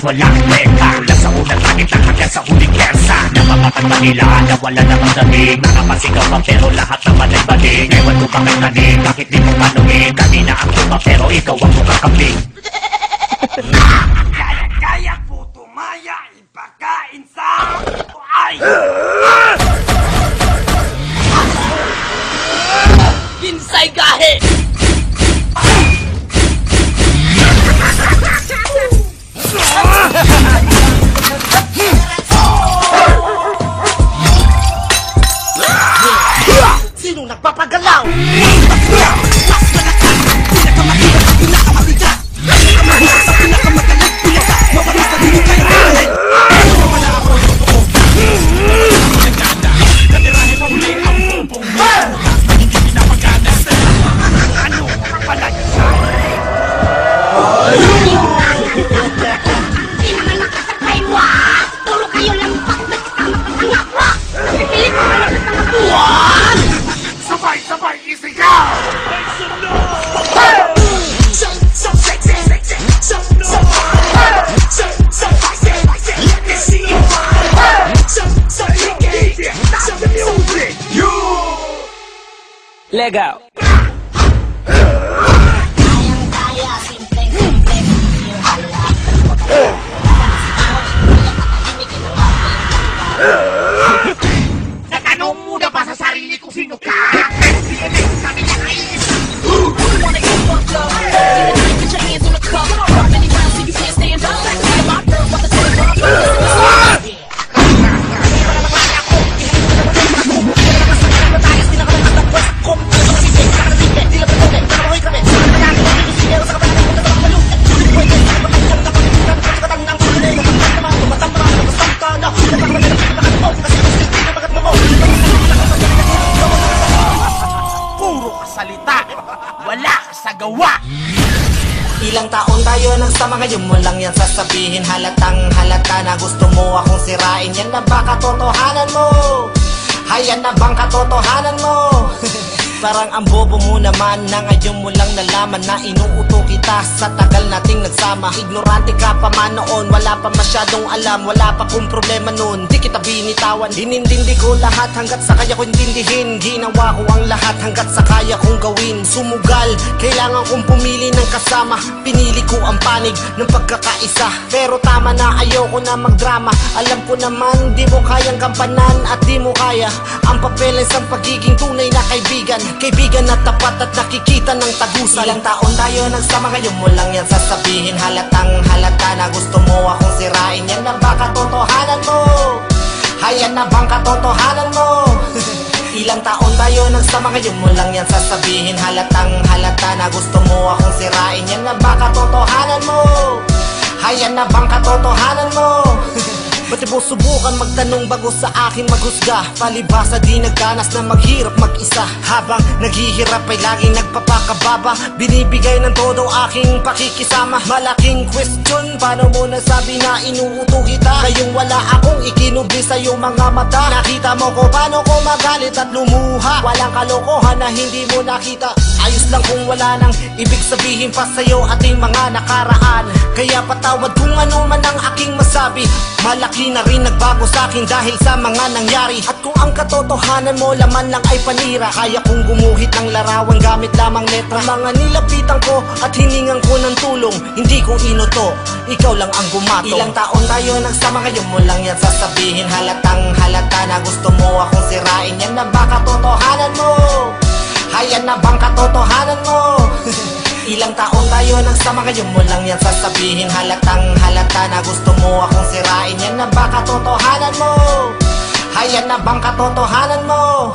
walang teka. Mula sa unang langit lang hanggang sa huling kersa. Namamatag Manila na wala namang dating. Nakapasigaw ka pero lahat naman ay baling. Ewan ko bakit naning, bakit di mo tanungin. Kanina ang tuma pero ikaw ang mukhang kambing. Kaya po tumaya, ipakain sa ay! Insay gahe! Sinong nagpapagalaw? Mas malakas, pinakamahirap, pinakamabigat. Pinakamahirap sa pinakamagaling, pinakamawalis na din yung kailangan. Wala ako yung totoo. Naganda, natirahin mo uli ang bubong mo. Hindi pinapagana. Ano ang pala yun sa akin? Di naman nakasakaywa! Turo kayo lampak na kasama pagkangakwa! Pipilit mo kayo sa tangabuan! Sabay-sabay isigaw! So sexy, sexy, so fun. So spicy, let me see you fun. So tricky, stop the music. You. Legal. Kayang-kaya, simpleng-simpleng, yung hala. Natanong muna ba sa sarili kung sino ka? DNA sabi niya ay puro kasalita, wala ka sa gawa. Ilang taon tayo nagsama, ngayon mo lang yan sasabihin. Halatang halata na gusto mo akong sirain. Yan na ba katotohanan mo? Hayan na bang katotohanan mo? Parang ang bobo mo naman na ngayon mo lang nalaman na inuuto kita sa tagal nating nagsama. Ignorante ka pa man noon, wala pa masyadong alam, wala pa kong problema noon. Di kita binitawan, dinindindi ko lahat hanggat sa kaya kong intindihin. Ginawa ko ang lahat hanggat sa kaya kong gawin. Sumugal, kailangan kong pumili ng kasama. Pinili ko ang panig ng pagkakaisa. Pero tama na, ayoko na magdrama. Alam ko naman di mo kayang gampanan at di mo kaya ang papeles ng pagiging tunay na kaibigan. Kaibigan na tapat at nakikita ng tagusan. Ilang taon tayo nagsama, ngayon mo lang yan sasabihin. Halatang halata na gusto mo akong sirain. Yan na ba katotohanan mo? Hayan na bang katotohanan mo? Ilang taon tayo nagsama, ngayon mo lang yan sasabihin. Halatang halata na gusto mo akong sirain. Yan na ba katotohanan mo? Hayan na bang katotohanan mo? Ba't mo subukan magtanong bago sa akin maghusga? Palibhasa di nagdanas na maghirap mag-isa. Habang naghihirap ay laging nagpapakababa. Binibigay ng todo aking pakikisama. Malaking question, paano mo nasabi na inuuto kita? Ngayong wala akong ikinubli sa'yo mga mata. Nakita mo ko paano ko magalit at lumuha. Walang kalokohan na hindi mo nakita. Ayos lang kung wala nang ibig sabihin pa sa'yo ating mga nakaraan. Kaya patawad kung ano man ang aking masabi. Malaki na rin nagbago sa'kin dahil sa mga nangyari. At kung ang katotohanan mo laman lang ay panira, kaya kong gumuhit ng larawan gamit lamang letra. Mga nilapitan ko at hiningan ko ng tulong, hindi ko inuto, ikaw lang ang gumatong. Ilang taon tayo nagsama, ngayon mo lang yan sasabihin. Halatang halata na gusto mo akong sirain. Yan na ba katotohanan mo? Hayan na bang katotohanan mo? Ilang taon tayo nagsama, ngayon mo lang yan sasabihin. Halatang halata na gusto mo akong sirain. Yan na ba katotohanan mo? Hayan na bang katotohanan mo?